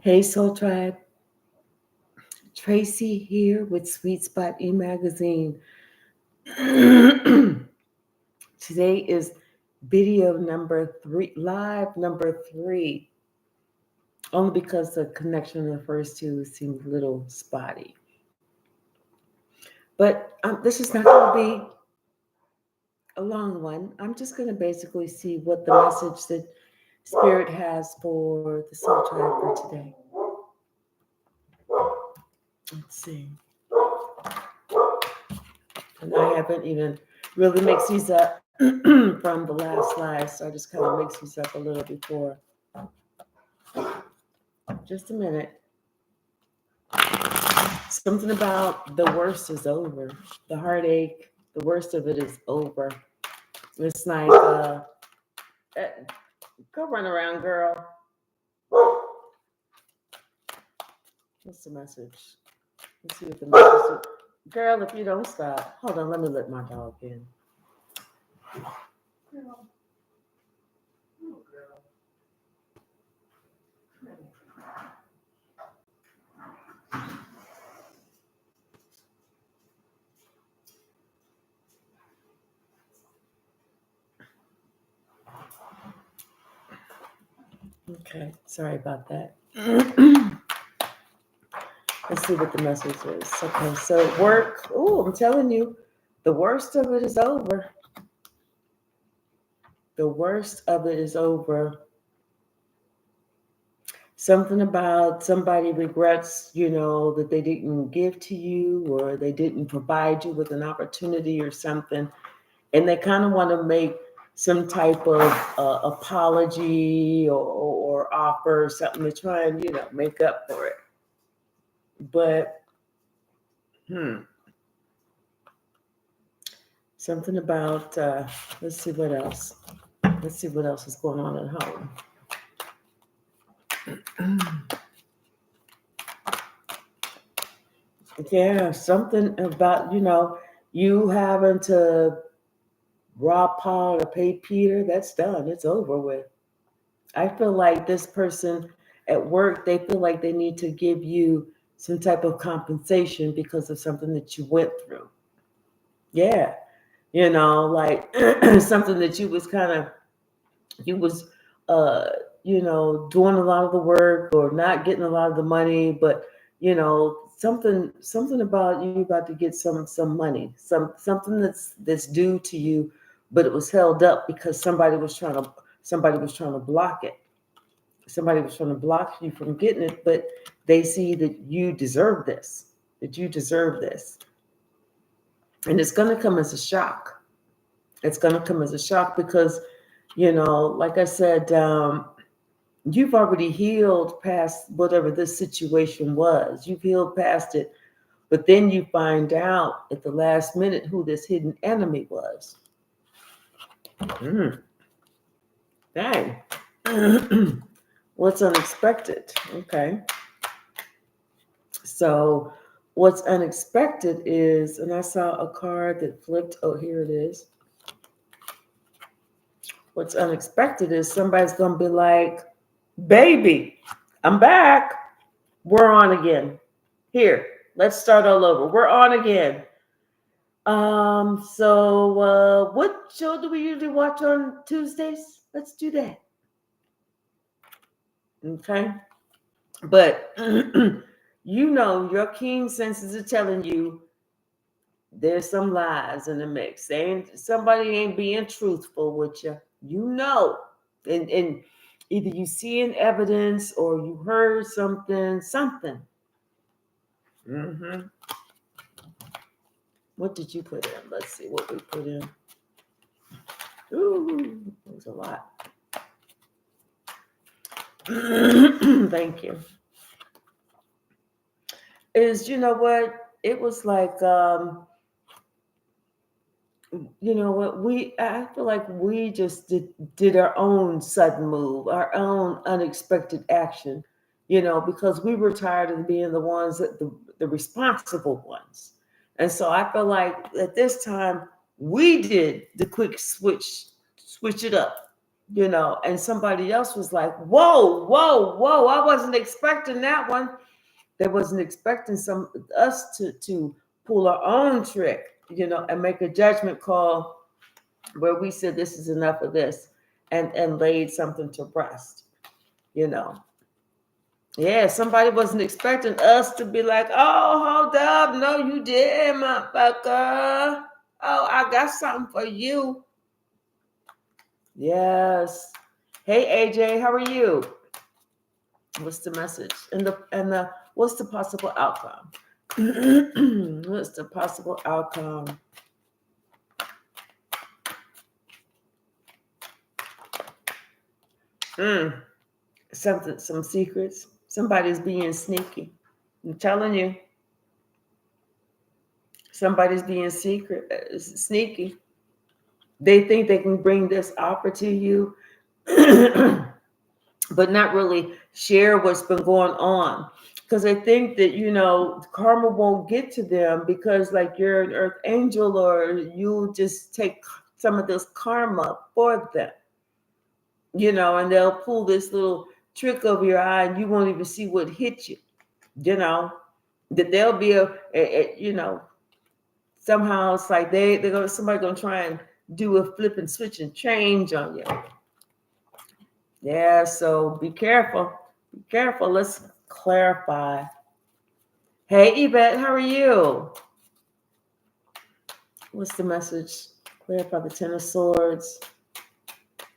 Hey Soul Tribe, Tracy here with Sweet Spot e-magazine. Today is video number 3, live number 3, only because the connection of the first two seemed a little spotty. But this is not going to be a long one. I'm just going to basically see what the message that Spirit has for the Soul Tribe for today. Let's see. And I haven't even really mixed these up from the last live, so I just kind of mixed these up a little before. Just a minute. Something about the worst is over. The heartache, the worst of it is over. It's like, go run around, girl. What's the message? Let's see what the message is. Girl, if you don't stop. Hold on, let me let my dog in. Girl. Oh, girl. Okay, sorry about that. Let's see what the message is. Okay, so work. Oh, I'm telling you, the worst of it is over. The worst of it is over. Something about somebody regrets, that they didn't give to you or they didn't provide you with an opportunity or something. And they kind of want to make some type of apology or offer or something to try and, make up for it. But, something about, let's see what else. Let's see what else is going on at home. Yeah, something about, you having to rob Paul or pay Peter. That's done. It's over with. I feel like this person at work, they feel like they need to give you some type of compensation because of something that you went through. Yeah. Like something that you was doing a lot of the work or not getting a lot of the money, but something about you about to get some money, something that's due to you, but it was held up because somebody was trying to block it. Somebody was trying to block you from getting it, but they see that you deserve this, and it's going to come as a shock. It's going to come as a shock because, like I said, you've already healed past whatever this situation was. You've healed past it. But then you find out at the last minute who this hidden enemy was. Dang. What's unexpected? Okay. So what's unexpected is, and I saw a card that flipped. Oh, here it is. What's unexpected is somebody's going to be like, baby, I'm back. We're on again. Here, let's start all over. We're on again. So what show do we usually watch on Tuesdays? Let's do that. Okay. But your keen senses are telling you there's some lies in the mix. Somebody ain't being truthful with you. And either you see an evidence or you heard something. What did you put in? Let's see what we put in. Ooh, there's a lot. Thank you. You know what? It was like, I feel like we just did our own sudden move, our own unexpected action, because we were tired of being the ones that the responsible ones. And so I feel like at this time we did the quick switch it up. and somebody else was like, whoa, whoa, whoa, I wasn't expecting that one. They wasn't expecting us to pull our own trick, and make a judgment call where we said this is enough of this, and laid something to rest, you know. Yeah, somebody wasn't expecting us to be like, oh, hold up, no, you didn't, motherfucker. Oh, I got something for you. Yes. Hey, AJ, how are you? What's the message? And the what's the possible outcome? What's the possible outcome? Some secrets. Somebody's being sneaky. I'm telling you, somebody's being sneaky. They think they can bring this offer to you, but not really share what's been going on. Because they think that, karma won't get to them because, like, you're an earth angel, or you just take some of this karma for them, and they'll pull this little trick over your eye and you won't even see what hit you, that there'll be somehow it's like somebody gonna try and do a flip and switch and change on you. Yeah, so be careful. Be careful. Let's clarify. Hey, Yvette, how are you? What's the message? Clarify the Ten of Swords.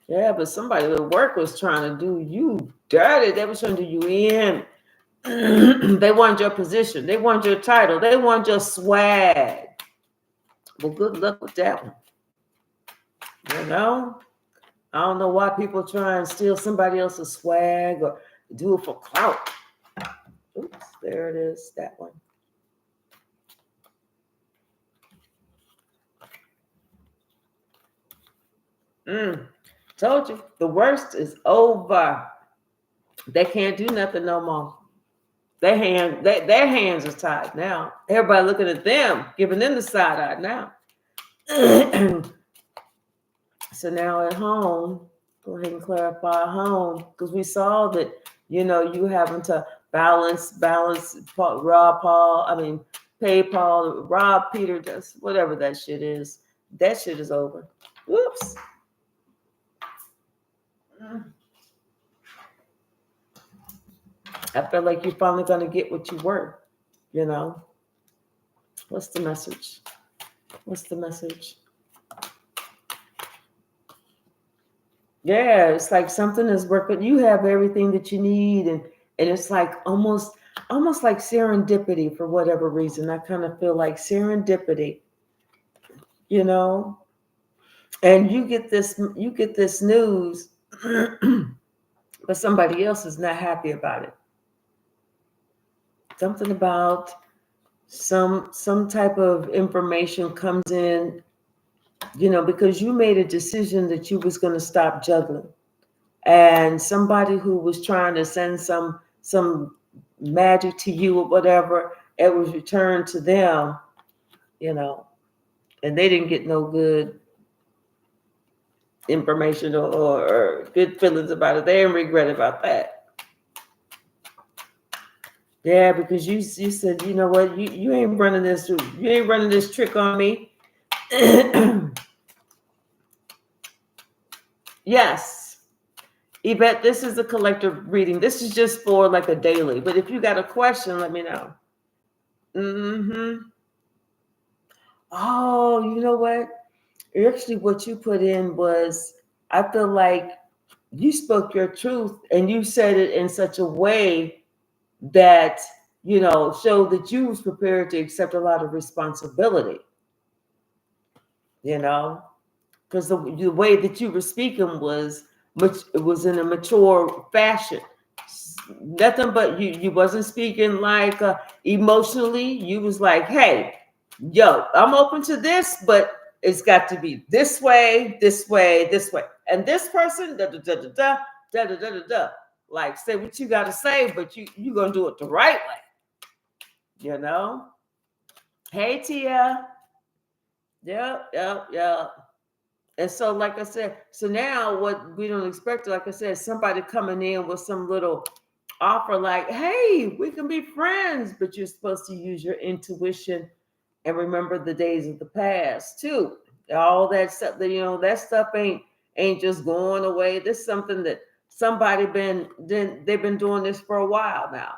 Yeah, but somebody at work was trying to do you dirty. They were trying to do you in. They wanted your position. They wanted your title. They wanted your swag. Well, good luck with that one. I don't know why people try and steal somebody else's swag or do it for clout. Oops, there it is, that one. Told you, the worst is over. They can't do nothing no more. Their hands are tied now. Everybody looking at them, giving them the side eye now. So now at home, go ahead and clarify home, because we saw that, you having to balance, pay Paul, rob Peter, just whatever that shit is. That shit is over. Whoops. I feel like you're finally going to get what you were, What's the message? What's the message? Yeah, it's like something is working. You have everything that you need, and it's like almost like serendipity for whatever reason. I kind of feel like serendipity, and you get this news, but somebody else is not happy about it. Something about some type of information comes in, because you made a decision that you was going to stop juggling, and somebody who was trying to send some magic to you or whatever, it was returned to them, and they didn't get no good information or good feelings about it. They didn't regret about that. Yeah, because you said, you know what, you ain't running this trick on me. Yes. Yvette, this is a collective reading. This is just for like a daily. But if you got a question, let me know. Oh, you know what? Actually, what you put in was, I feel like you spoke your truth and you said it in such a way that, showed that you was prepared to accept a lot of responsibility, because the way that you were speaking was in a mature fashion. Nothing but you wasn't speaking like emotionally. You was like, hey, yo, I'm open to this, but it's got to be this way, this way, this way. And this person, da da da da da da da da da da. Like, say what you gotta say, but you gonna do it the right way. Hey Tia. Yep. And so, like I said, so now what we don't expect, like I said, somebody coming in with some little offer like, hey, we can be friends, but you're supposed to use your intuition and remember the days of the past too. All that stuff that that stuff ain't just going away. This is something that somebody they've been doing this for a while now.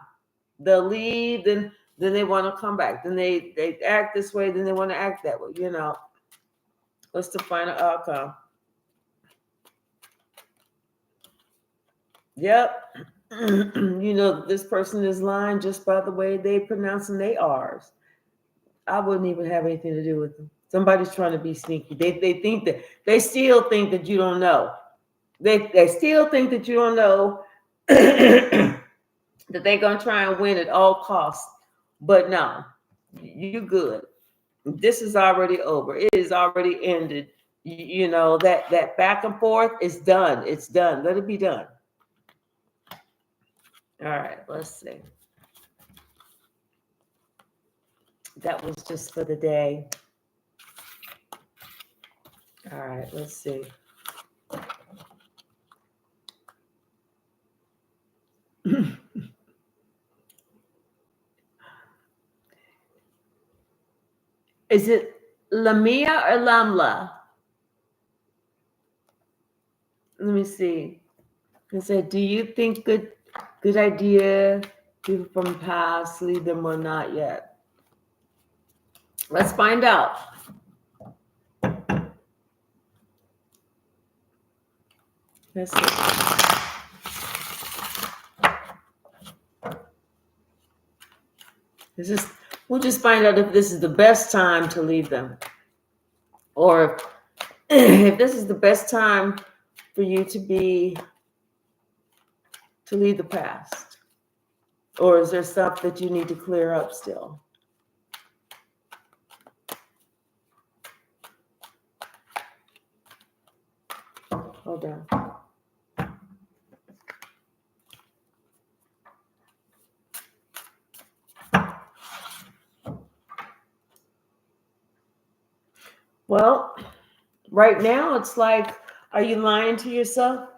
They'll leave, then they want to come back. Then they act this way, then they want to act that way. What's the final outcome? Yep. This person is lying just by the way they pronouncing they R's. I wouldn't even have anything to do with them. Somebody's trying to be sneaky. They still think that you don't know. They still think that you don't know that they're gonna try and win at all costs. But no, you good. This is already over. It is already ended. That back and forth is done. It's done. Let it be done. All right, let's see. That was just for the day. All right, let's see. Is it Lamia or Lamla? Let me see. It said, do you think good idea people from past leave them or not yet? Let's find out. Let's see. We'll just find out if this is the best time to leave them, or if this is the best time for you to leave the past, or is there stuff that you need to clear up still? Hold on. Well, right now it's like, are you lying to yourself?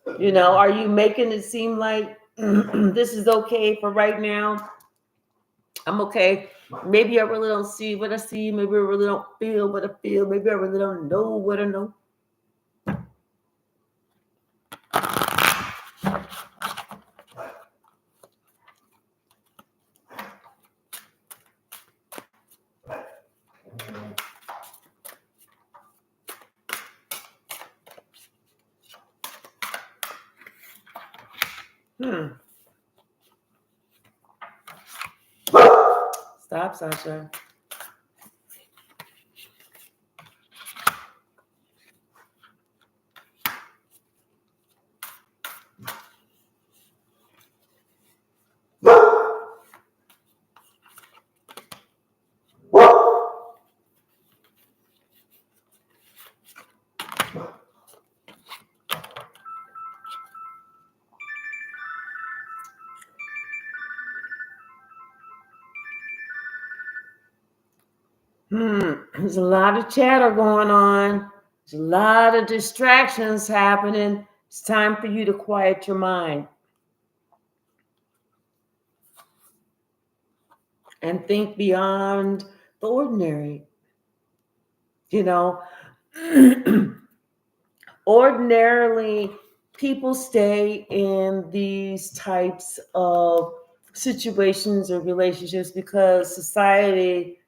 Are you making it seem like this is okay for right now? I'm okay. Maybe I really don't see what I see. Maybe I really don't feel what I feel. Maybe I really don't know what I know. Stop, Sasha. There's a lot of chatter going on. There's a lot of distractions happening. It's time for you to quiet your mind and think beyond the ordinary. Ordinarily, people stay in these types of situations or relationships because society,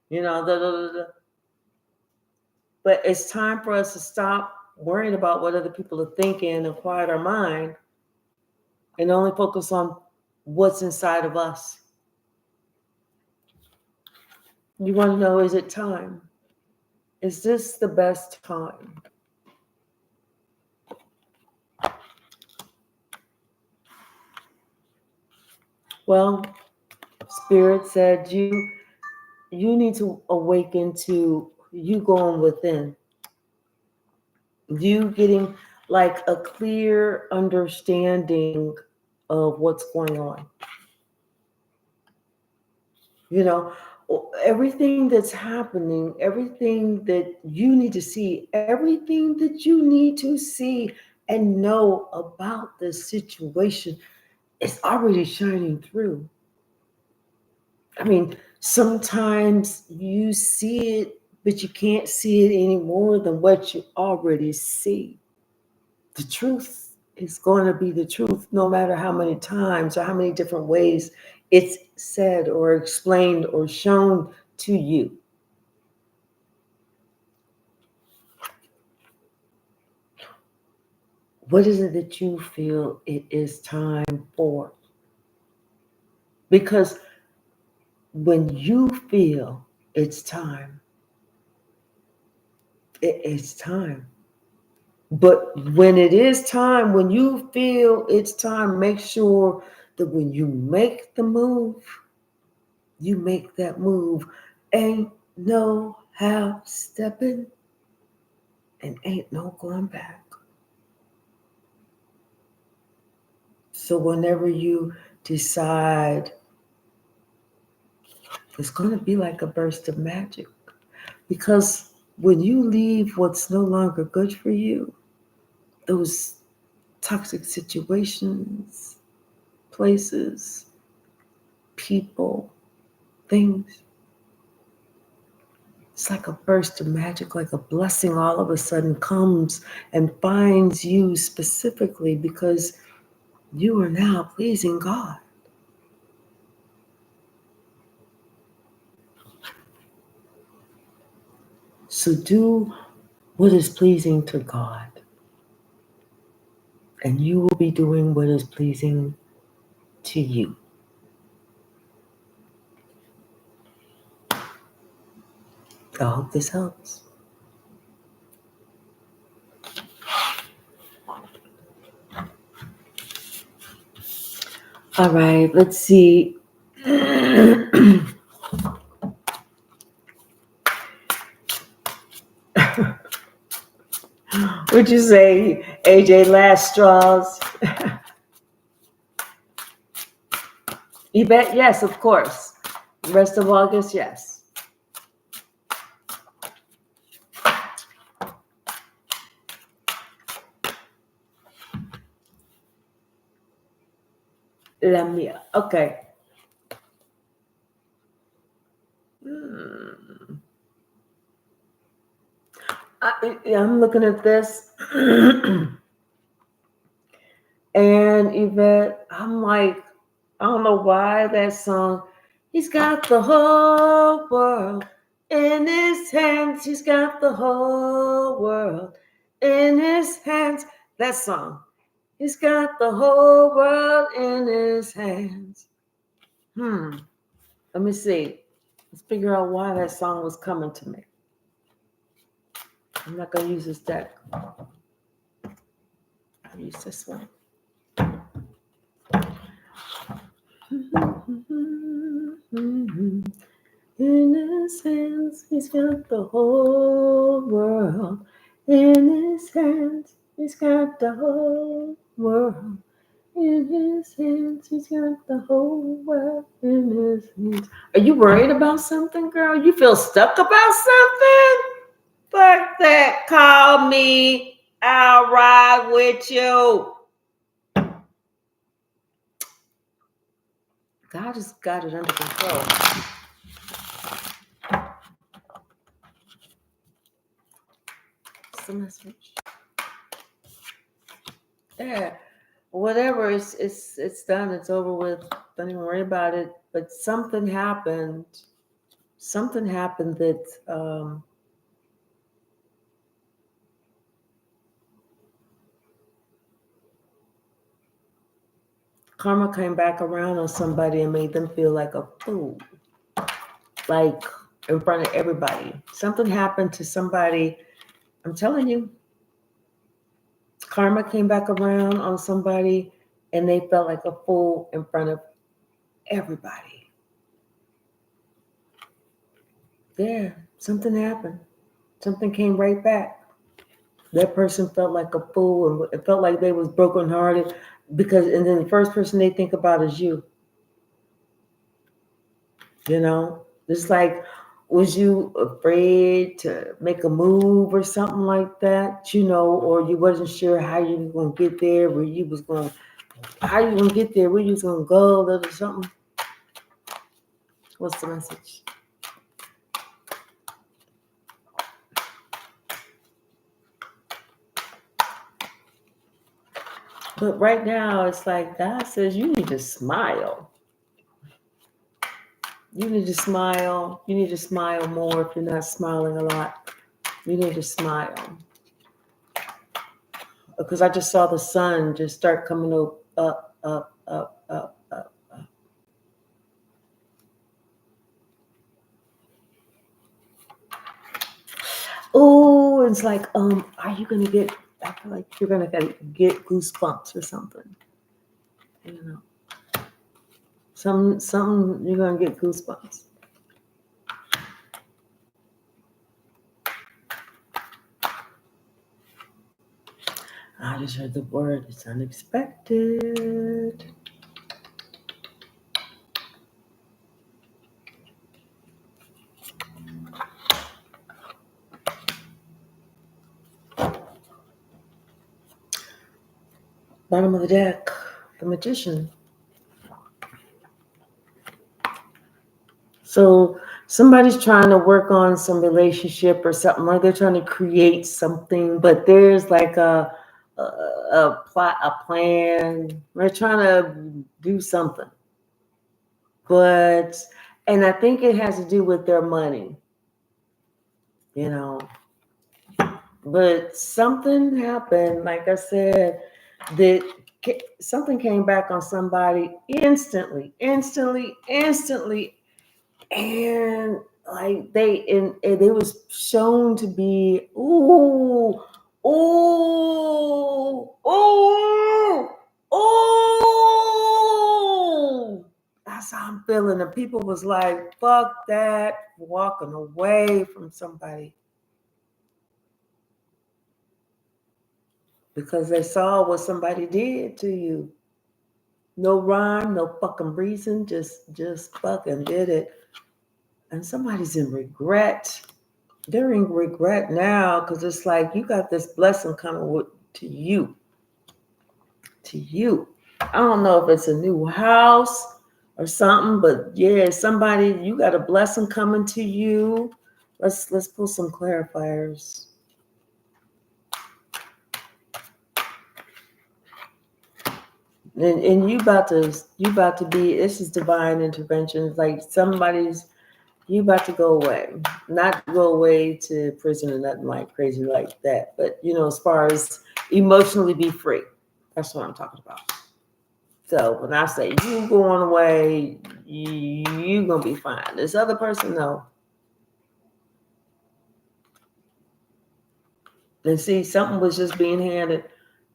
but it's time for us to stop worrying about what other people are thinking and quiet our mind and only focus on what's inside of us. You want to know, is it time? Is this the best time? Well, Spirit said you need to awaken to you going within. You getting like a clear understanding of what's going on. everything that's happening, everything that you need to see, everything that you need to see and know about the situation is already shining through. I mean, sometimes you see it, but you can't see it any more than what you already see. The truth is going to be the truth no matter how many times or how many different ways it's said or explained or shown to you. What is it that you feel it is time for? Because when you feel it's time, it's time. But when it is time, when you feel it's time, make sure that when you make the move, you make that move. Ain't no half stepping and ain't no going back. So whenever you decide, it's going to be like a burst of magic. Because when you leave what's no longer good for you, those toxic situations, places, people, things, it's like a burst of magic, like a blessing all of a sudden comes and finds you specifically because you are now pleasing God. So do what is pleasing to God, and you will be doing what is pleasing to you. I hope this helps. All right, let's see. Would you say, AJ, last straws? Yvette, yes, of course. The rest of August, yes. Lamia, okay. I'm looking at this. And Yvette, I'm like, I don't know why that song, he's got the whole world in his hands. He's got the whole world in his hands. That song, he's got the whole world in his hands. Let me see. Let's figure out why that song was coming to me. I'm not going to use this deck. I'll use this one. In his hands, he's got the whole world. In his hands, he's got the whole world. In his hands, he's got the whole world in his hands. Are you worried about something, girl? You feel stuck about something? Fuck that. Call me. I'll ride with you. God has got it under control. It's a message. Yeah. Whatever, it's done. It's over with. Don't even worry about it. But something happened. Something happened that karma came back around on somebody and made them feel like a fool, like in front of everybody. Something happened to somebody. I'm telling you, karma came back around on somebody and they felt like a fool in front of everybody. Yeah, something happened. Something came right back. That person felt like a fool and it felt like they was brokenhearted because, and then the first person they think about is you. You know, It's like, was you afraid to make a move or something like that, or you wasn't sure how you was gonna get there, how you gonna get there, where you was gonna go, or something? What's the message? But right now, it's like God says you need to smile. You need to smile. You need to smile more if you're not smiling a lot. You need to smile. Because I just saw the sun just start coming up, up, up, up, up, up. Oh, it's like, are you gonna get? I feel like you're gonna get goosebumps or something. Some you're gonna get goosebumps. I just heard the word. It's unexpected. Bottom of the deck, the magician. So somebody's trying to work on some relationship or something, or they're trying to create something, but there's like a plot, a plan. They're trying to do something, and I think it has to do with their money, But something happened, like I said, that something came back on somebody instantly, and like and they was shown to be ooh. That's how I'm feeling. And people was like, fuck that, walking away from somebody. Because they saw what somebody did to you. No rhyme, no fucking reason, just fucking did it. And somebody's in regret. They're in regret now because it's like you got this blessing coming to you. To you. I don't know if it's a new house or something, but yeah, somebody, you got a blessing coming to you. Let's pull some clarifiers. And you about to be, this is divine intervention. It's like you about to go away. Not go away to prison or nothing like crazy like that. But as far as emotionally be free. That's what I'm talking about. So when I say you going away, you gonna be fine. This other person, no. And see, something was just being handed.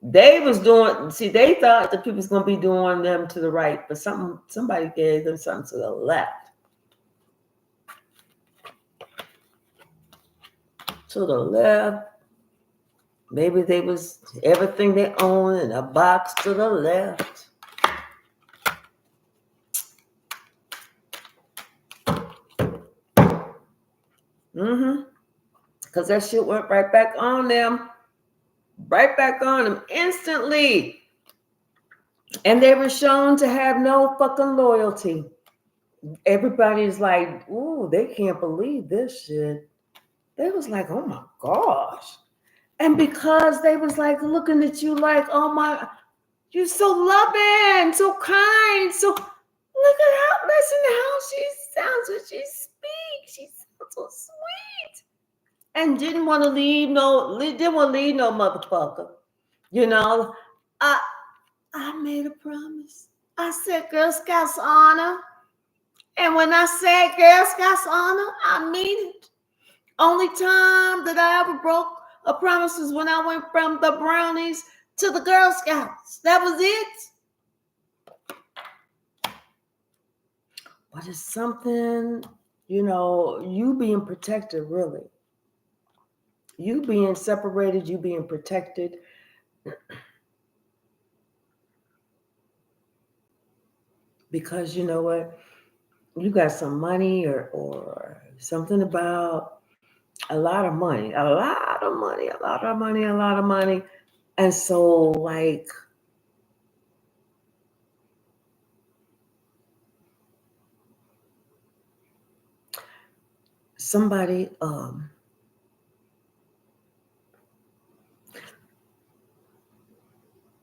They thought the people was gonna be doing them to the right, but somebody gave them something to the left. To the left. Maybe they was everything they own in a box to the left. Because that shit went right back on them. Right back on them instantly. And they were shown to have no fucking loyalty. Everybody's like, ooh, they can't believe this shit. They was like, oh my gosh. And because they was like looking at you like, oh my, you're so loving, so kind, so look at how, listen to how she sounds when she speaks. She sounds so sweet. And didn't want to leave no motherfucker. I made a promise. I said Girl Scouts honor. And when I said Girl Scouts honor, I mean it. Only time that I ever broke a promise was when I went from the Brownies to the Girl Scouts. That was it. But it's something, you being protected, really. You being separated, you being protected. Because you know what? you got some money or something about a lot of money, a lot of money, a lot of money, a lot of money. And so like somebody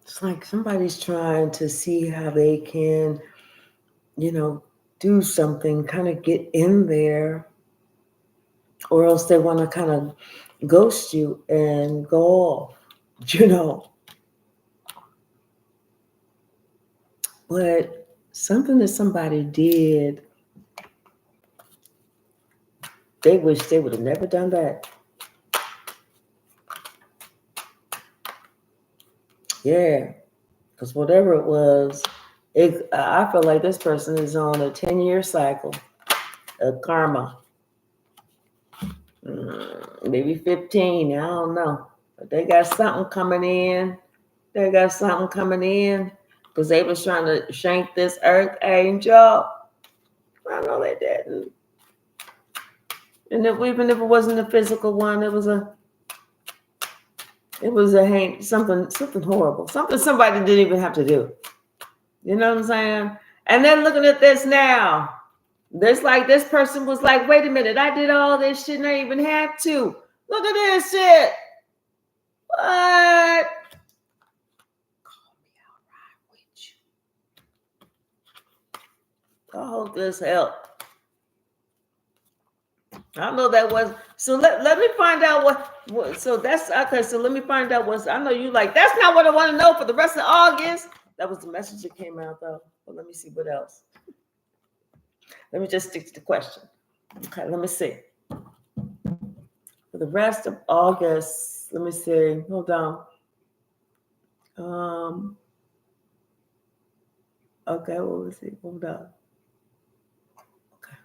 it's like somebody's trying to see how they can, you know, do something, kind of get in there, or else they want to kind of ghost you and go off, you know. But something that somebody did, they wish they would have never done that. Yeah, because whatever it was, I feel like this person is on a 10-year cycle of karma. Maybe 15, I don't know. But they got something coming in. They got something coming in because they was trying to shank this earth angel. I know they didn't. And even if it wasn't a physical one, something horrible, something somebody didn't even have to do. You know what I'm saying? And then looking at this now, this like this person was like, wait a minute, I did all this shit and I even had to. Look at this shit. What? I hope this helped. I know that was so. Let me find out what. So that's okay. So let me find out what's. I know you like. That's not what I want to know for the rest of August. That was the message that came out though. But let me see what else. Let me just stick to the question. Okay. Let me see. For the rest of August, let me see. Hold on. Okay. What was it? Hold on. Okay.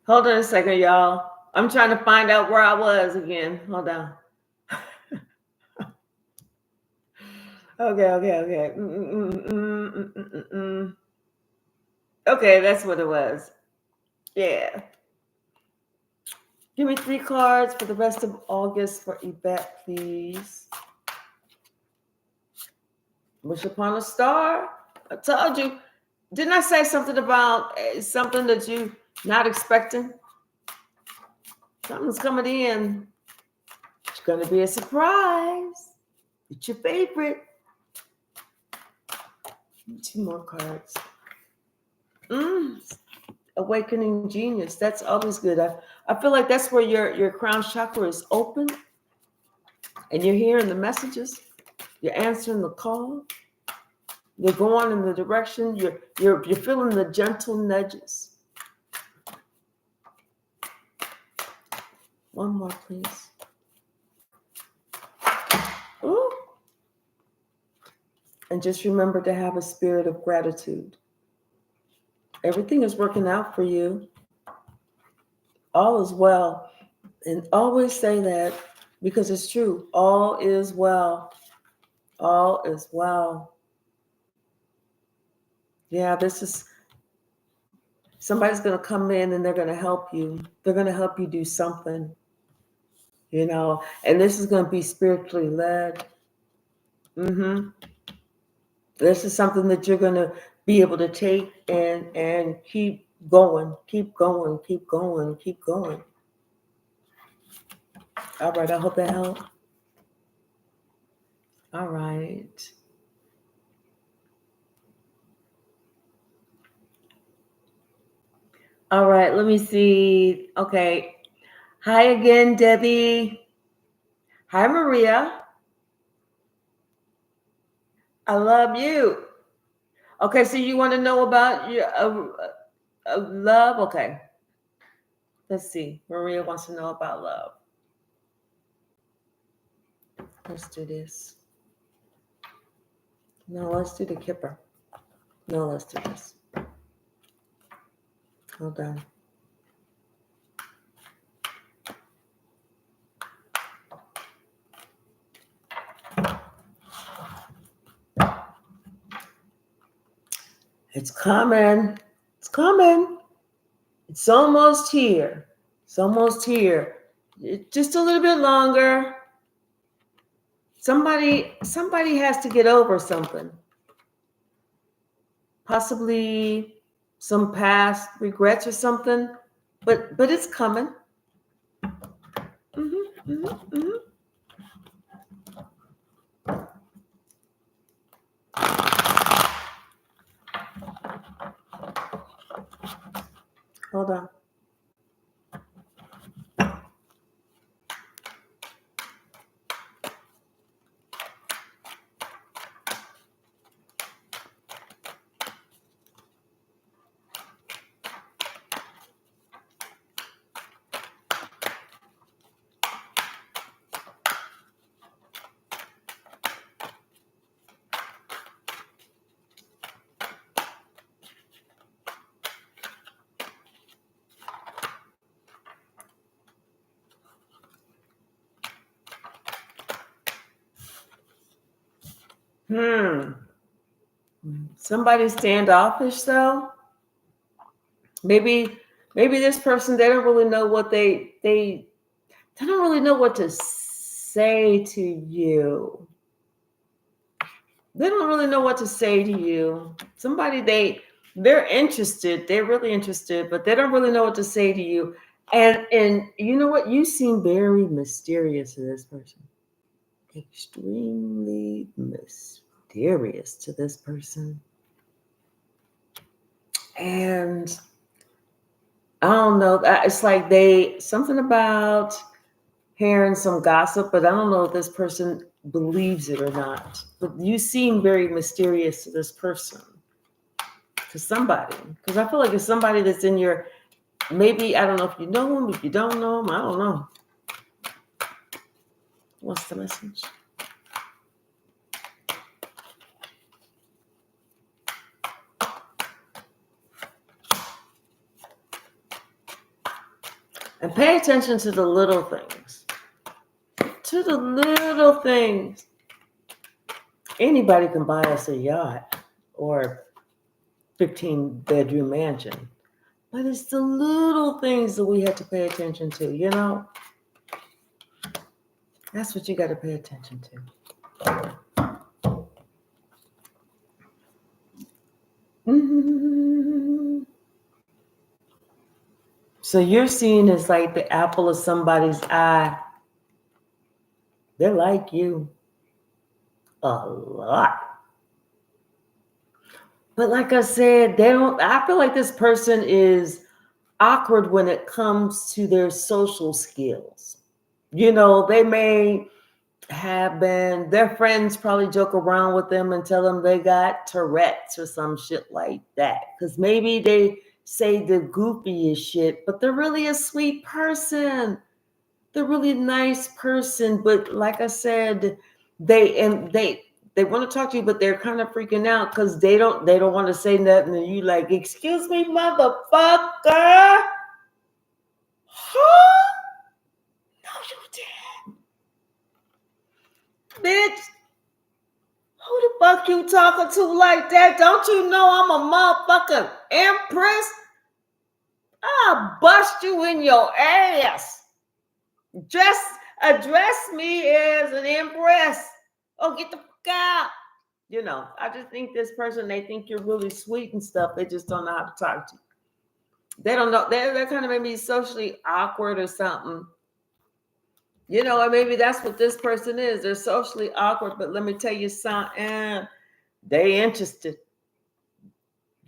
Hold on a second, y'all. I'm trying to find out where I was again. Hold on. Okay. Okay, that's what it was. Yeah. Give me 3 cards for the rest of August for Yvette, please. Wish upon a star. I told you. Didn't I say something about something that you not expecting? Something's coming in. It's going to be a surprise. It's your favorite. 2 more cards. Awakening genius. That's always good. I feel like that's where your crown chakra is open and you're hearing the messages. You're answering the call. You're going in the direction. You're feeling the gentle nudges. One more, please. Ooh. And just remember to have a spirit of gratitude. Everything is working out for you. All is well. And always say that because it's true. All is well. All is well. Yeah, this is somebody's going to come in and they're going to help you. They're going to help you do something, and this is going to be spiritually led. This is something that you're going to be able to take and keep going, keep going, keep going, keep going. All right, I hope that helped. All right. All right, let me see. Okay. Hi again, Debbie. Hi, Maria. I love you. Okay, so you want to know about your love? Okay. Let's see. Maria wants to know about love. Let's do this. No, let's do the kipper. No, let's do this. Hold on. It's coming. It's coming. It's almost here. It's almost here. Just a little bit longer. Somebody has to get over something. Possibly some past regrets or something. But it's coming. Mm-hmm, mm-hmm, mm-hmm. Hold on. Somebody standoffish though. Maybe this person, they don't really know what they don't really know what to say to you. They don't really know what to say to you. Somebody they're interested, they're really interested, but they don't really know what to say to you. And you know what? You seem very mysterious to this person. Extremely mysterious to this person. And I don't know. It's like something about hearing some gossip, but I don't know if this person believes it or not. But you seem very mysterious to this person, to somebody, because I feel like it's somebody that's in your. Maybe I don't know if you know them, if you don't know them, I don't know. What's the message? And pay attention to the little things. To the little things. Anybody can buy us a yacht or 15-bedroom mansion. But it's the little things that we have to pay attention to, you know? That's what you got to pay attention to. Mm-hmm. So you're seeing as like the apple of somebody's eye. They're like you a lot. But like I said, I feel like this person is awkward when it comes to their social skills. You know, they may have been, their friends probably joke around with them and tell them they got Tourette's or some shit like that. Because maybe they say the goofiest shit, but they're really a sweet person. They're really nice person. But like I said, they want to talk to you, but they're kind of freaking out because they don't want to say nothing. And you like, excuse me, motherfucker. Huh? No, you didn't. Bitch. Who the fuck you talking to like that? Don't you know I'm a motherfucking empress? I'll bust you in your ass. Just address me as an empress. Oh, get the fuck out. You know, I just think this person, they think you're really sweet and stuff. They just don't know how to talk to you. They don't know. They're kind of maybe socially awkward or something. You know, or maybe that's what this person is. They're socially awkward, but let me tell you something. They interested.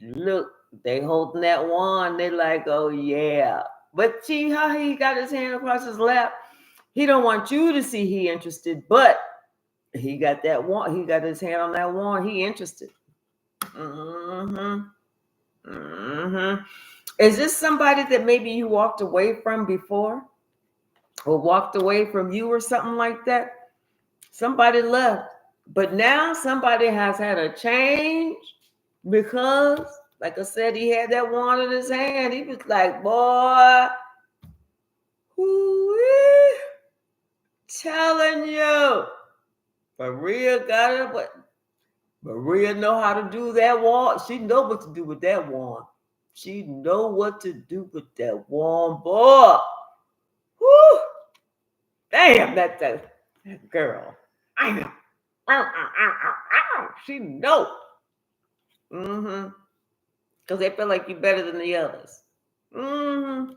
Look, they holding that wand. They like, oh yeah. But see how he got his hand across his lap? He don't want you to see he interested, but he got that wand. He got his hand on that wand. He interested. Mm-hmm. Mm-hmm. Is this somebody that maybe you walked away from before? Or walked away from you or something like that? Somebody left. But now somebody has had a change because, like I said, he had that wand in his hand. He was like, boy, whoo-wee, telling you. Maria got it, but Maria know how to do that wand. She know what to do with that wand. She know what to do with that wand, boy. Whoo! Damn, that girl. I know. She know. Mm-hmm. Because they feel like you're better than the others. Mm-hmm.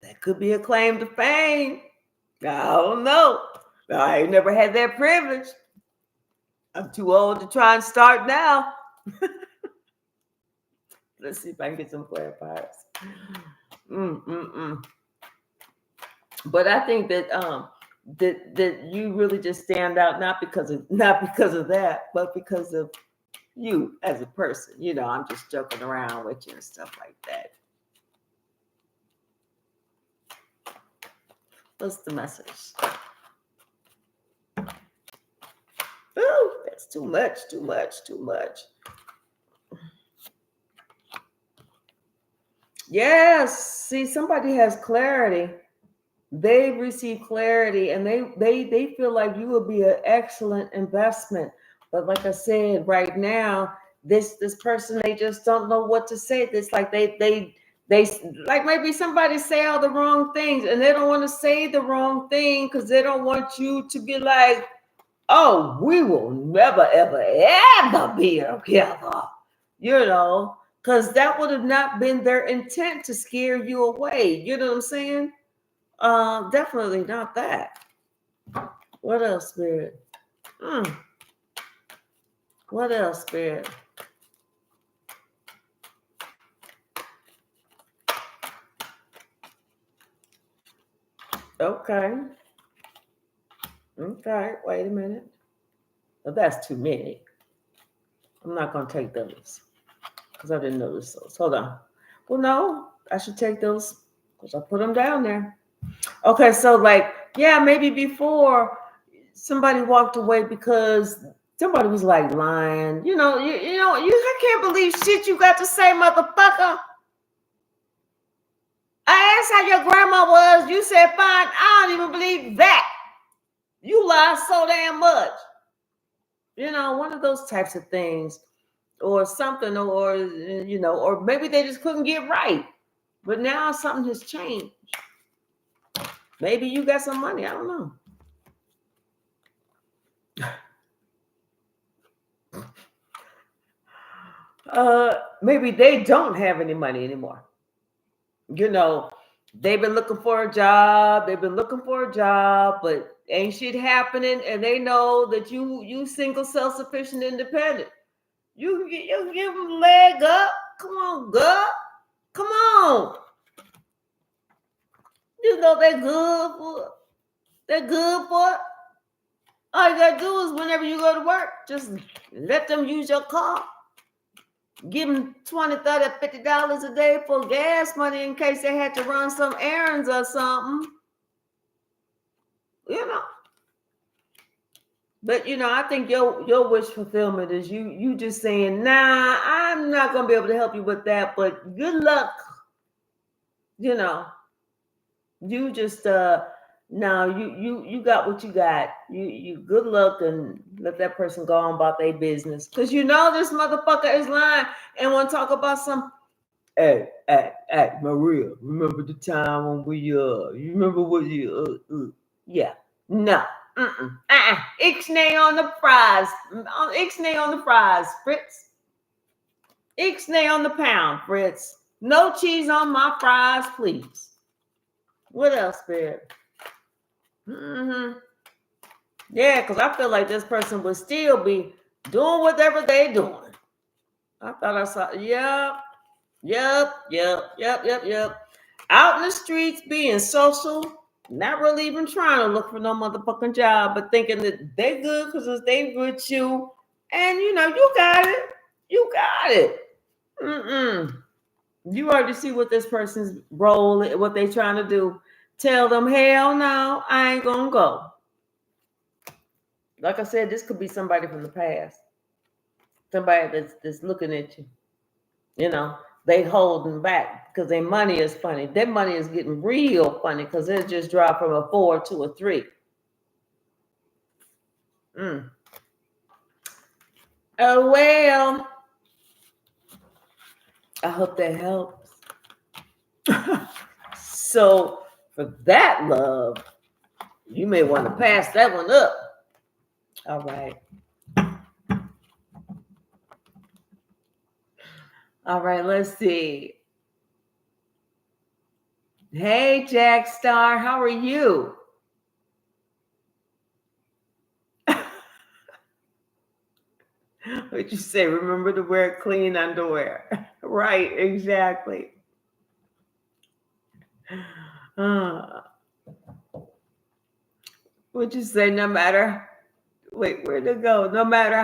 That could be a claim to fame. I don't know. I ain't never had that privilege. I'm too old to try and start now. Let's see if I can get some clarifiers. But I think that that you really just stand out not because of that, but because of you as a person. You know, I'm just joking around with you and stuff like that. What's the message? Oh, that's too much. Yes. See, somebody has clarity. They've received clarity, and they feel like you will be an excellent investment. But like I said, right now, this person, they just don't know what to say. It's like they like maybe somebody say all the wrong things, and they don't want to say the wrong thing because they don't want you to be like, oh, we will never, ever, ever be together, you know, because that would have not been their intent to scare you away. You know what I'm saying? Definitely not that. What else, Spirit? What else, Spirit? Okay, wait a minute. Oh, that's too many. I'm not going to take those because I didn't notice those. Hold on. Well, no, I should take those because I put them down there. Okay, so like, yeah, maybe before somebody walked away because somebody was like lying. You know, I can't believe shit you got to say, motherfucker. I asked how your grandma was. You said fine. I don't even believe that. You lie so damn much. You know, one of those types of things, or something, or or maybe they just couldn't get right. But now something has changed. Maybe you got some money. I don't know. Maybe they don't have any money anymore. You know, they've been looking for a job. But ain't shit happening, and they know that you single, self-sufficient, independent. You can give them a leg up. Come on, girl. Come on. You know they're good for it. All you gotta do is whenever you go to work, just let them use your car. Give them $20, $30, $50 a day for gas money in case they had to run some errands or something. You know. But I think your wish fulfillment is you just saying, nah, I'm not gonna be able to help you with that, but good luck. You just now you got what you got. You good luck, and let that person go on about their business. Because this motherfucker is lying and want to talk about some. Hey, Maria, remember the time when we you remember what you yeah. No. Ixnay on the fries. Ixnay on the fries, Fritz. Ixnay on the pound, Fritz. No cheese on my fries, please. What else, Spirit? Yeah, because I feel like this person would still be doing whatever they're doing. I thought I saw. Yep. Out in the streets, being social, not really even trying to look for no motherfucking job, but thinking that they good because they with you, and you got it. You got it. You already see what this person's role, what they trying to do. Tell them, hell no, I ain't gonna go. Like I said, this could be somebody from the past. Somebody that's looking at you. You know, they holding back because their money is funny. Their money is getting real funny because it just dropped from a 4 to a 3. Oh, well, I hope that helps. So, for that love, you may want to pass that one up. All right. All right, let's see. Hey, Jack Star, how are you? What'd you say? Remember to wear clean underwear. Right, exactly. What'd you say? Where'd it go? No matter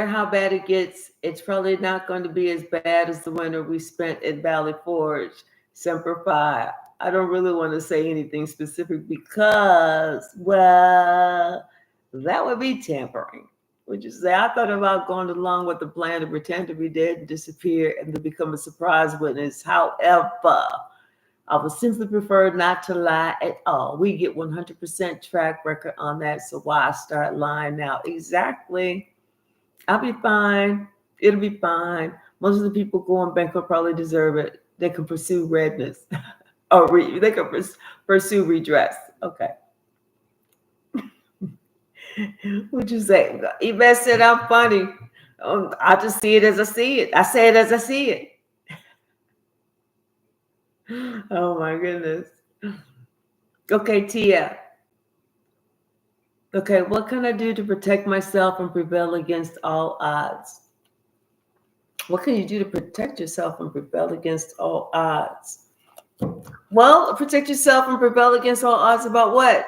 how bad it gets, it's probably not going to be as bad as the winter we spent at Valley Forge. Semper Fi. I don't really want to say anything specific because, well, that would be tampering. Would you say? I thought about going along with the plan to pretend to be dead and disappear and to become a surprise witness. However, I would simply prefer not to lie at all. We get 100% track record on that, so why start lying now? Exactly. I'll be fine. It'll be fine. Most of the people going bankrupt probably deserve it. They can pursue redness. They can pursue redress. Okay. What'd you say? Yvette said I'm funny. I just see it as I see it. I say it as I see it. Oh my goodness. Okay, Tia. Okay, what can I do to protect myself and prevail against all odds? What can you do to protect yourself and prevail against all odds? Well, protect yourself and prevail against all odds about what?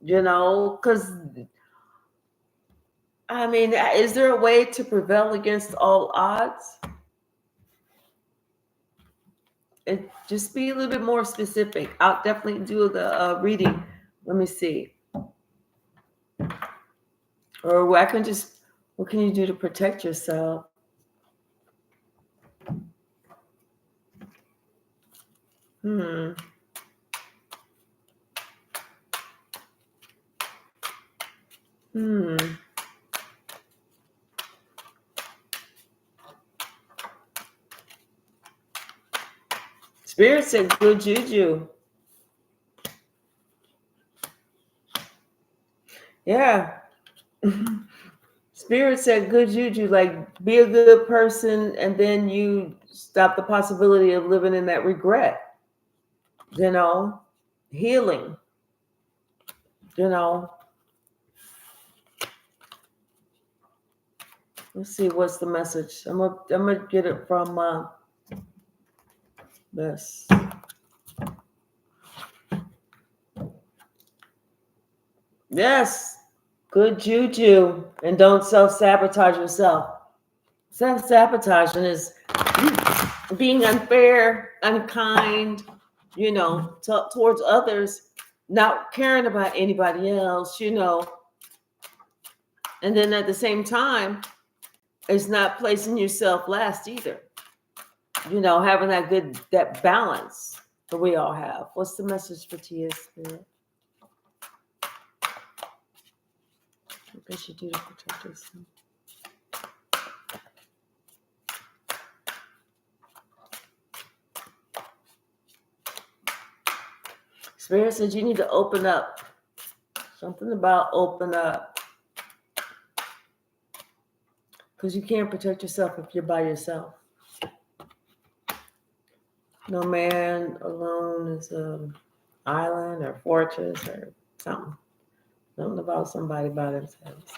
Because, I mean, is there a way to prevail against all odds? Just be a little bit more specific. I'll definitely do the reading. Let me see. Or what can you do to protect yourself? Spirit said good juju. Yeah. Spirit said good juju, like be a good person and then you stop the possibility of living in that regret. Healing. Let's see what's the message. I'm gonna get it from this. Yes, good juju, and don't self-sabotage yourself. Self-sabotaging is being unfair, unkind, towards others, not caring about anybody else, and then at the same time, it's not placing yourself last either. Having that balance that we all have. What's the message for Tia Spirit? What they should do to protect yourself? Spirit says you need to open up. Something about open up. Because you can't protect yourself if you're by yourself. No man alone is an island or fortress or something. Something about somebody by themselves.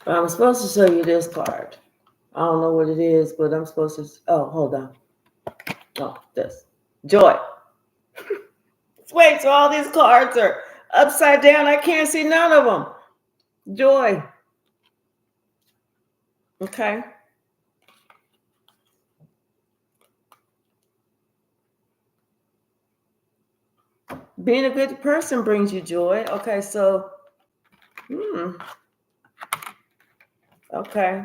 I'm supposed to show you this card. I don't know what it is, but I'm supposed to. Oh, hold on. Oh, this. Joy. Wait, so all these cards are upside down. I can't see none of them. Joy. Okay. Being a good person brings you joy. Okay, so, okay.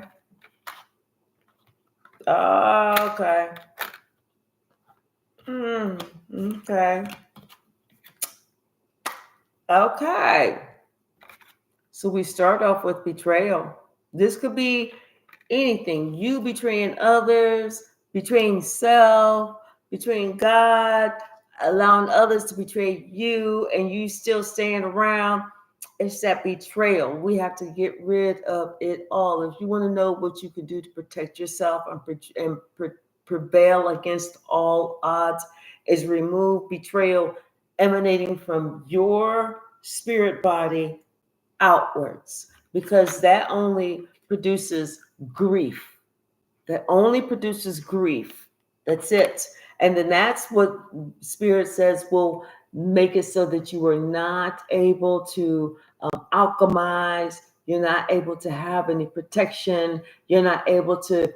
Okay. Okay. Okay. So we start off with betrayal. This could be anything. You betraying others, betraying self, betraying God, allowing others to betray you, and you still staying around. It's that betrayal. We have to get rid of it all. If you want to know what you can do to protect yourself and prevail against all odds, is remove betrayal emanating from your spirit body outwards, because that only produces grief. That only produces grief. That's it. And then that's what Spirit says will make it so that you are not able to alchemize. You're not able to have any protection. You're not able to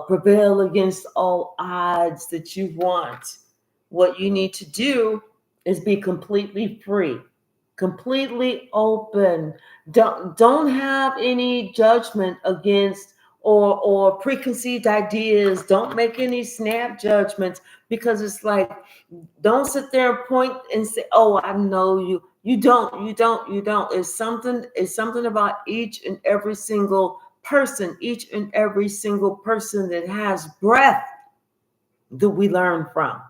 prevail against all odds that you want. What you need to do is be completely free, completely open. Don't have any judgment against or preconceived ideas. Don't make any snap judgments, because it's like, don't sit there and point and say, oh, I know you. You don't. It's something about each and every single person, that has breath, that we learn from.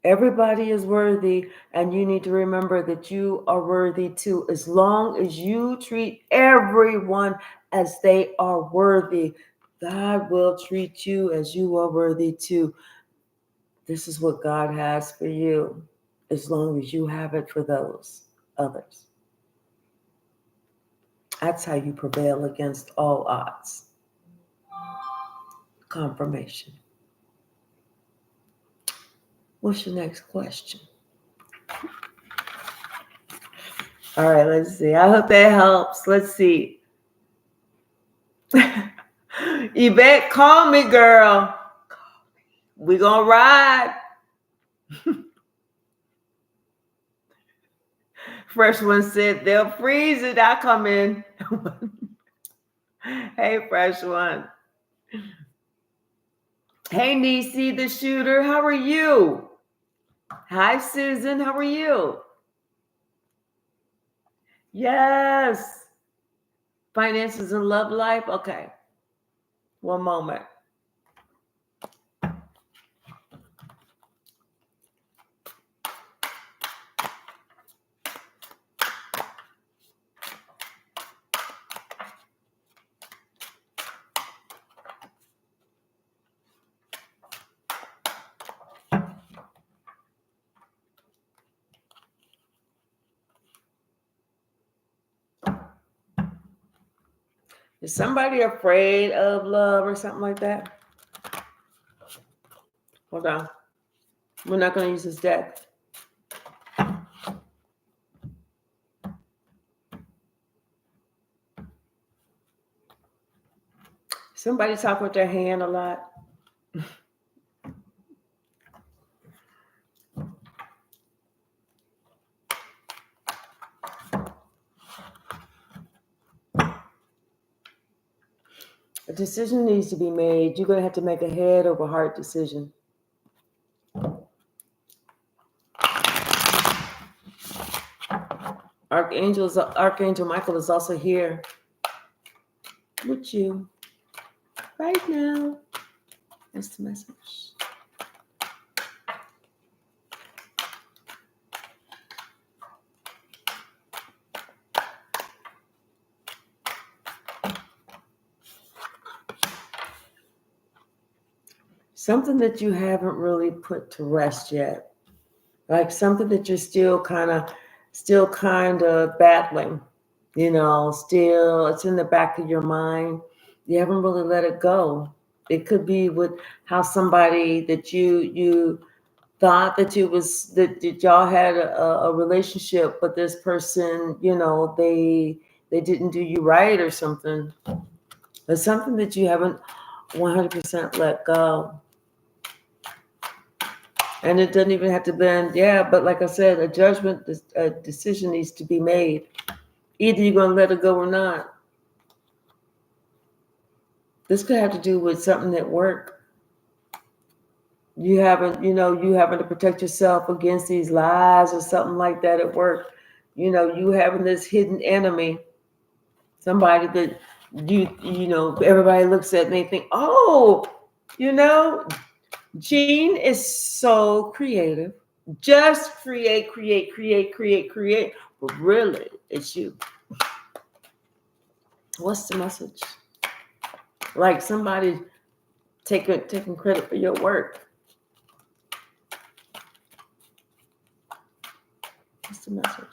Everybody is worthy, and you need to remember that you are worthy too. As long as you treat everyone as they are worthy, God will treat you as you are worthy too. This is what God has for you, as long as you have it for those others. That's how you prevail against all odds. Confirmation. What's your next question? All right, let's see. I hope that helps. Let's see. Yvette, call me, girl. We gonna ride. Fresh one said they'll freeze it. I come in. Hey, fresh one. Hey, Nisi, the shooter. How are you? Hi, Susan. How are you? Yes. Finances and love life. Okay. One moment. Is somebody afraid of love or something like that? Hold on. We're not going to use this deck. Somebody talk with their hand a lot. A decision needs to be made. You're going to have to make a head over heart decision. Archangel Michael is also here with you right now. That's the message. Something that you haven't really put to rest yet. Like something that you're still kind of still kind of battling, still it's in the back of your mind. You haven't really let it go. It could be with how somebody that you thought that y'all had a relationship, but this person, they didn't do you right or something. It's something that you haven't 100% let go. And it doesn't even have to bend, but like I said, a decision needs to be made. Either you're going to let it go or not. This could have to do with something at work. You having to protect yourself against these lies or something like that at work. You having this hidden enemy, somebody that everybody looks at and they think, oh, Jean is so creative. Just create. But really, it's you. What's the message? Like somebody taking credit for your work. What's the message?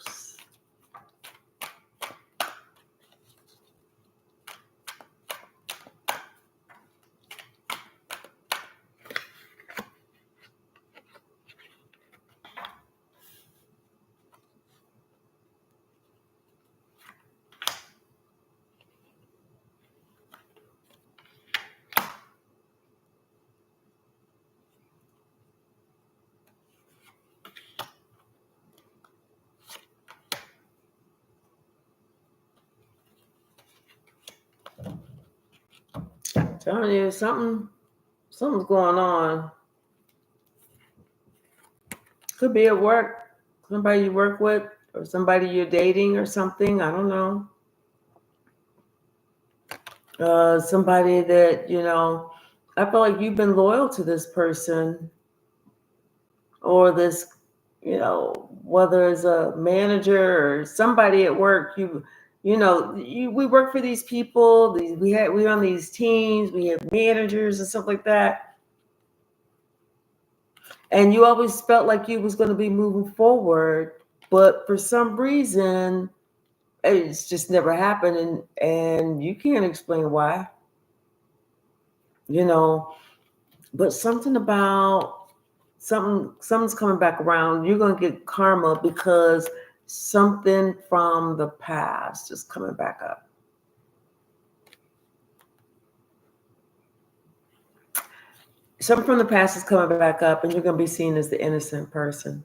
I'm telling you, something's going on. Could be at work, somebody you work with, or somebody you're dating or something. I don't know. Somebody that, I feel like you've been loyal to this person or this, whether it's a manager or somebody at work, we work for these people. We're on these teams. We have managers and stuff like that. And you always felt like you was going to be moving forward, but for some reason, it's just never happened, and you can't explain why. But something's coming back around. You're going to get karma because something from the past is coming back up. Something from the past is coming back up, and you're going to be seen as the innocent person.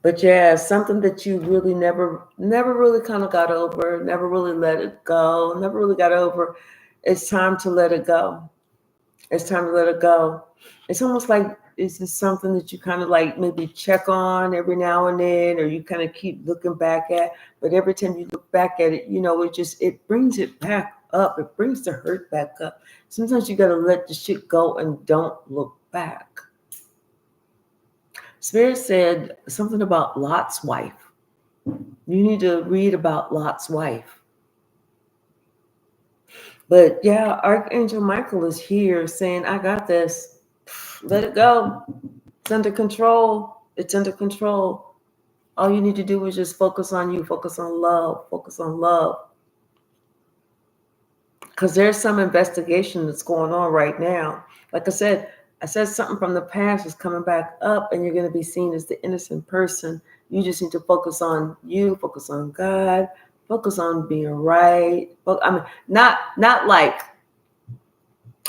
But yeah, something that you really never really kind of got over, never really let it go, never really got over. It's time to let it go. It's time to let it go. It's almost like it's just something that you kind of like maybe check on every now and then, or you kind of keep looking back at. But every time you look back at it, it brings it back up. It brings the hurt back up. Sometimes you got to let the shit go and don't look back. Spirit said something about Lot's wife. You need to read about Lot's wife. But yeah, Archangel Michael is here saying, I got this. Let it go. It's under control. It's under control. All you need to do is just focus on you. Focus on love. Focus on love. Because there's some investigation that's going on right now. Like I said something from the past is coming back up, and you're going to be seen as the innocent person. You just need to focus on you, focus on God, focus on being right. I mean, not like,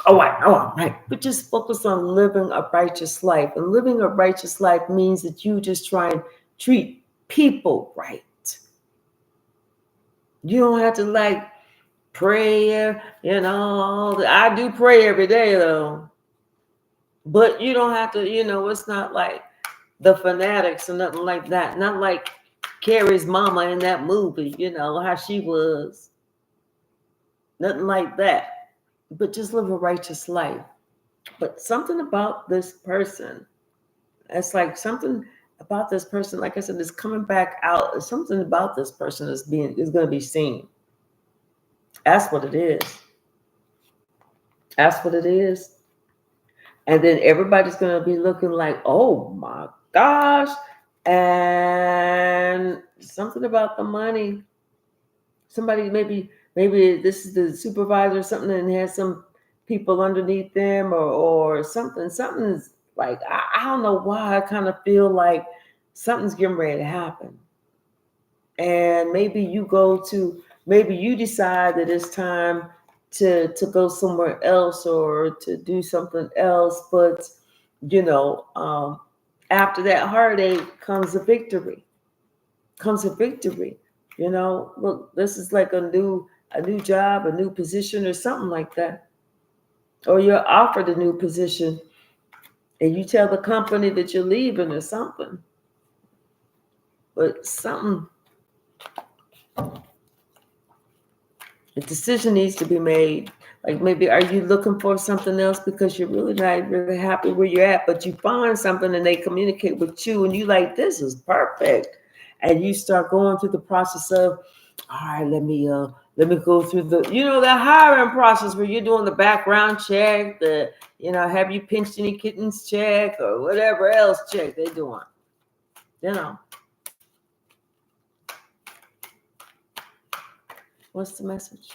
I'm right, but just focus on living a righteous life. And living a righteous life means that you just try and treat people right. You don't have to like pray, I do pray every day though. But you don't have to, it's not like the fanatics or nothing like that. Not like Carrie's mama in that movie, how she was. Nothing like that. But just live a righteous life. But something about this person, it's like something about this person, like I said, is coming back out. Something about this person is going to be seen. That's what it is. That's what it is. And then everybody's going to be looking like, oh my gosh. And something about the money. Somebody maybe this is the supervisor or something and has some people underneath them or something. Something's like, I don't know why I kind of feel like something's getting ready to happen. And maybe you decide that it's time to go somewhere else or to do something else. But after that heartache comes a victory. Look, this is like a new job, a new position or something like that. Or you're offered a new position and you tell the company that you're leaving or something. But a decision needs to be made. Like maybe are you looking for something else because you're really not really happy where you're at, but you find something and they communicate with you and you like, this is perfect. And you start going through the process of, all right, let me go through the hiring process where you're doing the background check, have you pinched any kittens check or whatever else check they're doing. What's the message?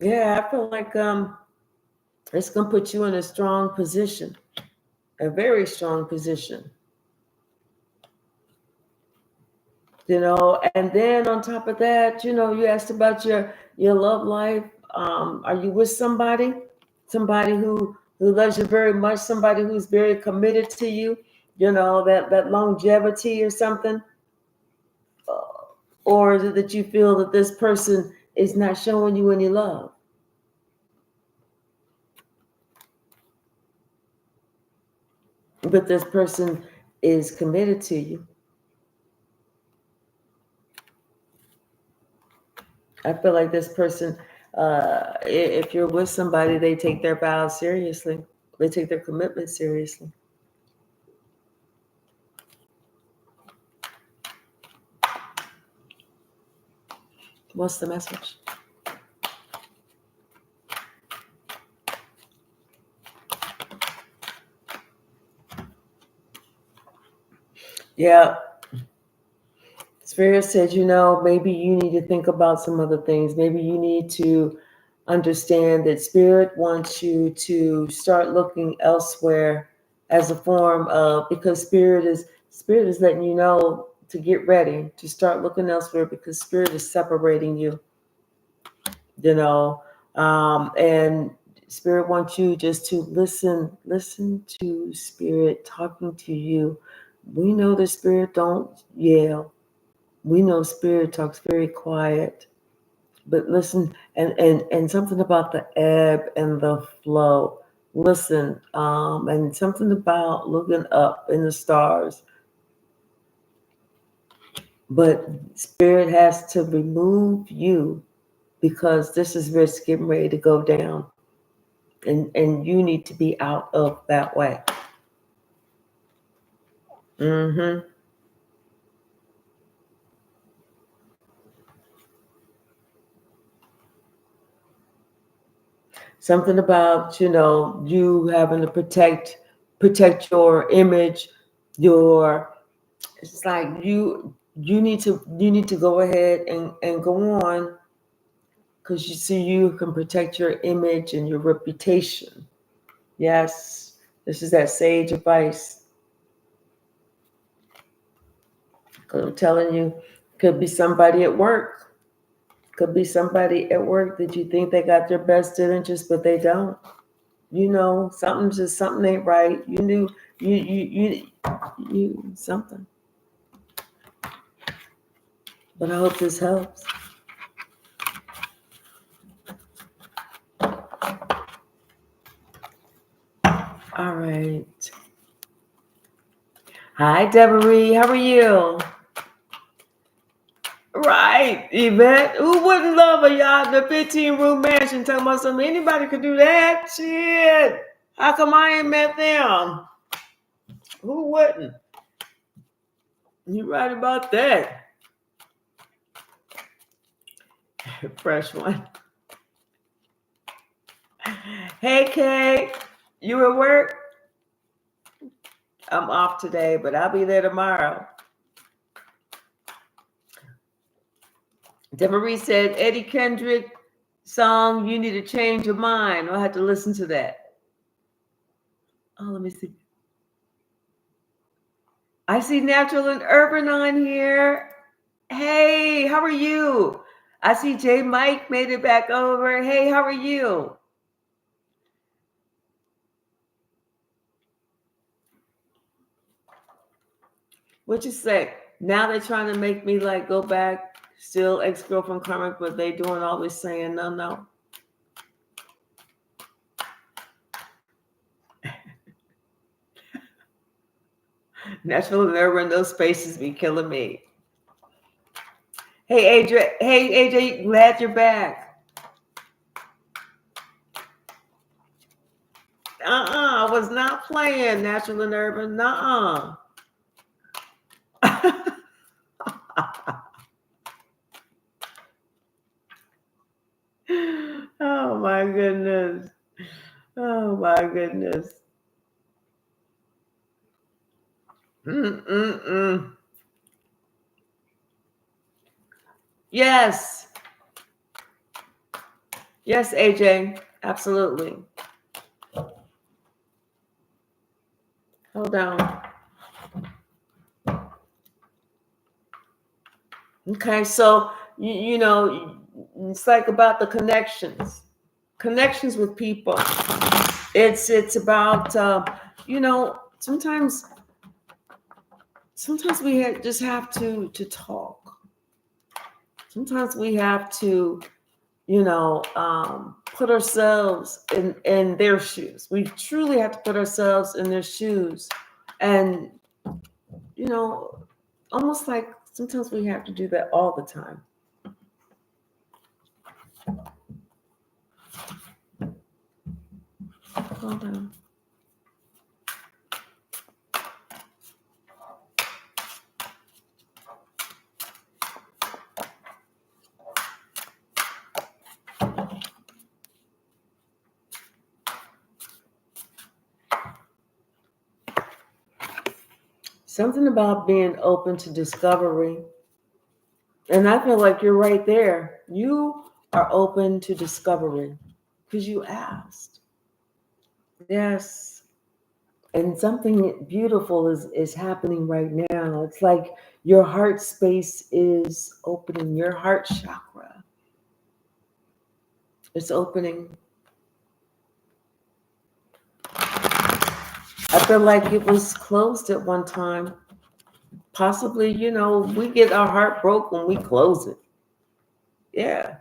Yeah, I feel like it's gonna put you in a strong position, a very strong position. And then on top of that, you asked about your love life. Are you with somebody who loves you very much, somebody who's very committed to you, that longevity or something? Or is it that you feel that this person is not showing you any love? But this person is committed to you. I feel like this person, if you're with somebody, they take their vows seriously. They take their commitment seriously. What's the message? Yeah. Spirit said, maybe you need to think about some other things. Maybe you need to understand that Spirit wants you to start looking elsewhere as a form of, because Spirit is letting you know to get ready, to start looking elsewhere because Spirit is separating you, and Spirit wants you just to listen to Spirit talking to you. We know the Spirit don't yell. We know Spirit talks very quiet, but listen, and something about the ebb and the flow. Listen, and something about looking up in the stars. But Spirit has to remove you because this is where it's getting ready to go down. And you need to be out of that way. Mm-hmm. Something about, you having to protect your image, it's like you need to go ahead and go on because you can protect your image and your reputation. Yes, this is that sage advice. Because I'm telling you, could be somebody at work. Could be somebody at work that you think they got their best interests, but they don't. Something ain't right. You knew you something. But I hope this helps. All right. Hi, Deborah. How are you? Right, Yvette. Who wouldn't love a yacht in a 15-room mansion? Talking about something. Anybody could do that. Shit. How come I ain't met them? Who wouldn't? You're right about that. Fresh one. Hey, Kate. You at work? I'm off today, but I'll be there tomorrow. Demarie said, Eddie Kendrick song, You Need to Change Your Mind. I'll have to listen to that. Oh, let me see. I see Natural and Urban on here. Hey, how are you? I see J Mike made it back over. Hey, how are you? What you say? Now they're trying to make me like go back, still ex-girlfriend karmic, but they doing all this saying no. Natural and Urban, those spaces be killing me. Hey, AJ, glad you're back. I was not playing Natural and Urban. Nuh-uh. Oh my goodness. Oh my goodness. Yes. Yes, AJ. Absolutely. Hold on. Okay, so you know, it's like about the connections with people. It's about sometimes we just have to talk. Sometimes we have to put ourselves in their shoes. We truly have to put ourselves in their shoes, and almost like sometimes we have to do that all the time. Hold on. Something about being open to discovery. And I feel like you're right there. You are open to discovery because you asked. Yes. And something beautiful is happening right now. It's like your heart space is opening, your heart chakra. It's opening. I feel like it was closed at one time. Possibly, we get our heart broke when we close it. Yeah.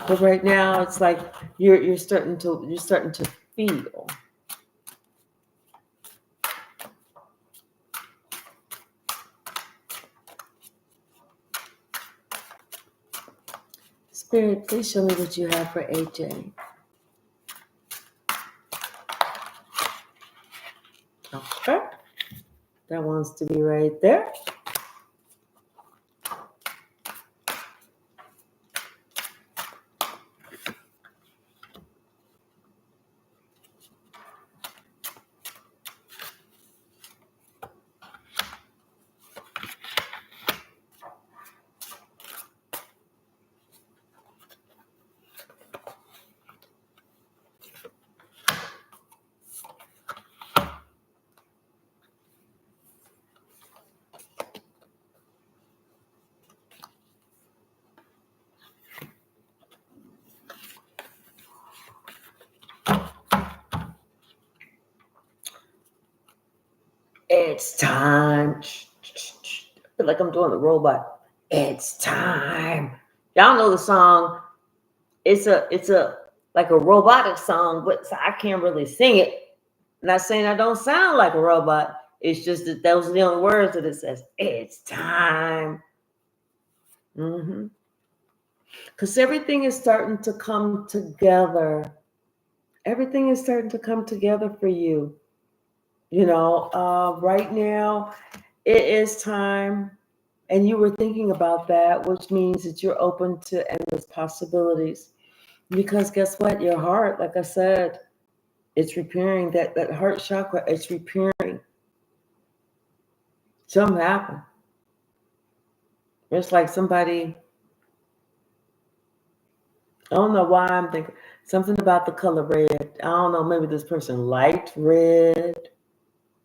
But right now, it's like you're starting to feel. Spirit, please show me what you have for AJ. Okay, that wants to be right there. It's time. I feel like I'm doing the robot. It's time. Y'all know the song. It's a like a robotic song, but I can't really sing it. Not saying I don't sound like a robot. It's just that those are the only words that it says. It's time. Because everything is starting to come together. Everything is starting to come together for you. Right now, it is time, and you were thinking about that, which means that you're open to endless possibilities. Because guess what? Your heart, like I said, it's repairing that heart chakra. It's repairing. Something happened. It's like somebody. I don't know why I'm thinking something about the color red. I don't know. Maybe this person liked red.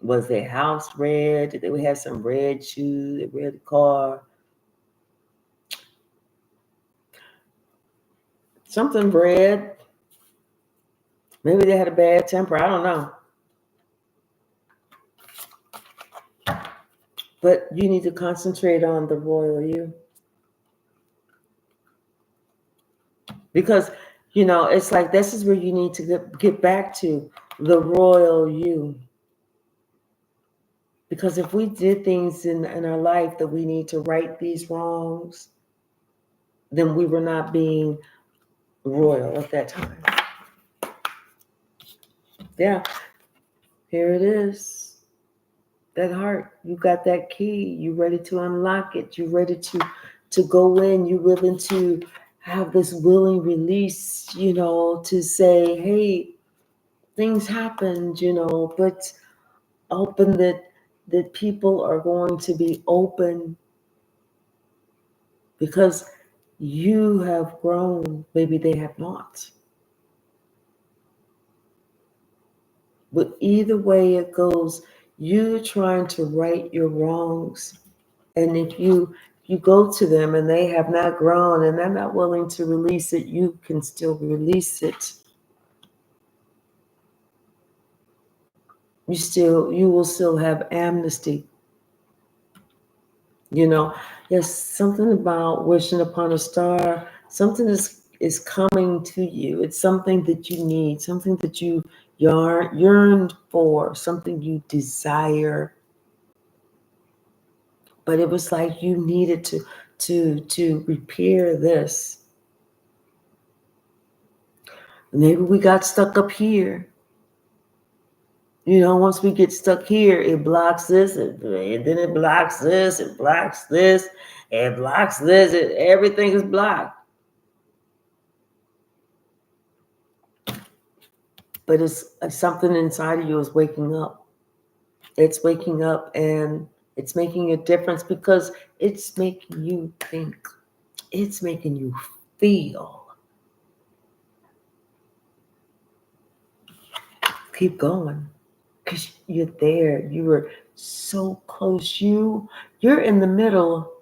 Was their house red? Did they have some red shoes, a red car? Something red. Maybe they had a bad temper. I don't know. But you need to concentrate on the royal you. Because, it's like this is where you need to get back to the royal you. Because if we did things in our life that we need to right these wrongs, then we were not being royal at that time. Yeah, here it is. That heart, you got that key. You ready to unlock it. You ready to go in. You willing to have this willing release, to say, hey, things happened, but open that people are going to be open because you have grown. Maybe they have not. But either way it goes, you trying to right your wrongs. And if you go to them and they have not grown and they're not willing to release it, you can still release it. You will still have amnesty. Yes, something about wishing upon a star, something is coming to you. It's something that you need, something that you yearned for, something you desire. But it was like you needed to repair this. Maybe we got stuck up here. Once we get stuck here, it blocks this, and then it blocks this, it blocks this, it blocks this. Everything is blocked. But it's something inside of you is waking up. It's waking up, and it's making a difference because it's making you think. It's making you feel. Keep going. Because you're there. You were so close. You're in the middle.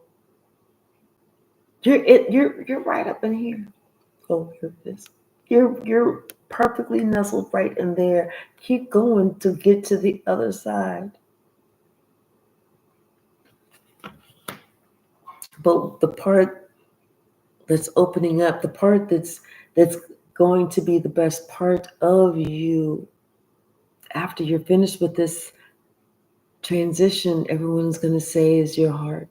You're right up in here. Oh, here it is. You're perfectly nestled right in there. Keep going to get to the other side. But the part that's opening up, the part that's going to be the best part of you after you're finished with this transition, everyone's going to say is your heart.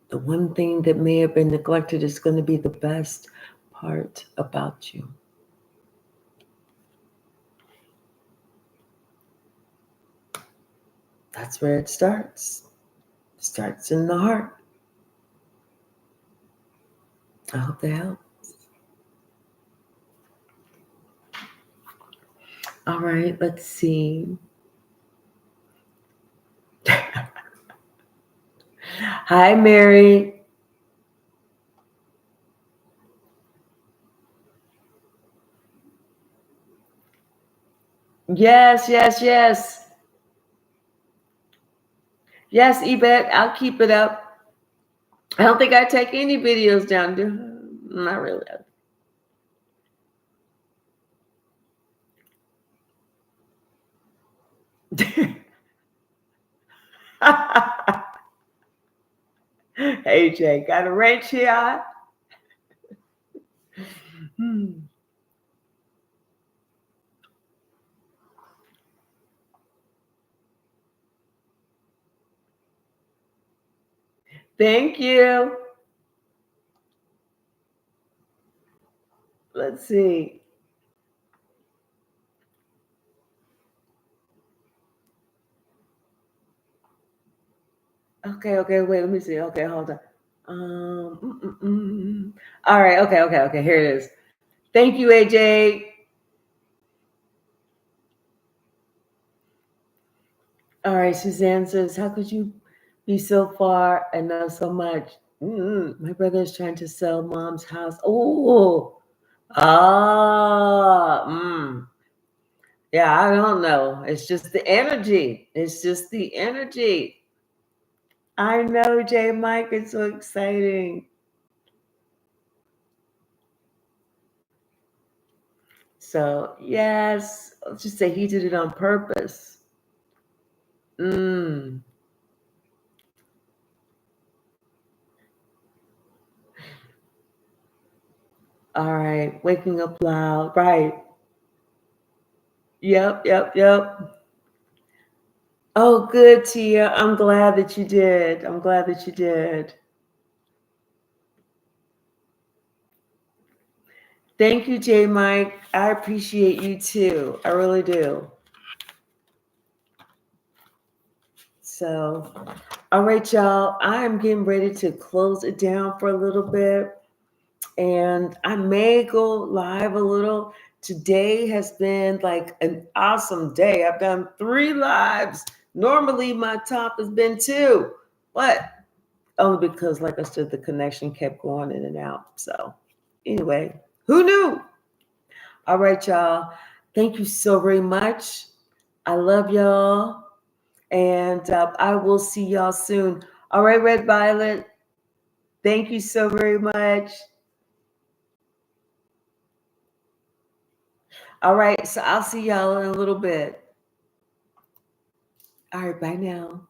The one thing that may have been neglected is going to be the best part about you. That's where it starts. It starts in the heart. I hope that helps. All right, let's see. Hi, Mary. Yes, yes, yes. Yes, Yvette, I'll keep it up. I don't think I take any videos down, do I? Not really. Hey, Jay, got a wrench here? Thank you. Let's Let's see. Okay, wait, let me see. Okay, hold on. All right, okay. Here it is. Thank you, AJ. All right, Suzanne says, how could you be so far and know so much? My brother is trying to sell mom's house. Oh, ah. Yeah, I don't know. It's just the energy. It's just the energy. I know, Jay Mike. It's so exciting. So, yes, let's just say he did it on purpose. Mm. All right. Waking up loud. Right. Yep. Oh, good, Tia. I'm glad that you did. I'm glad that you did. Thank you, Jay Mike. I appreciate you too. I really do. So, all right, y'all. I'm getting ready to close it down for a little bit. And I may go live a little. Today has been like an awesome day. I've done 3 lives. Normally, my top has been 2, but only because, like I said, the connection kept going in and out. So, anyway, who knew? All right, y'all. Thank you so very much. I love y'all. And I will see y'all soon. All right, Red Violet. Thank you so very much. All right, so I'll see y'all in a little bit. All right, bye now.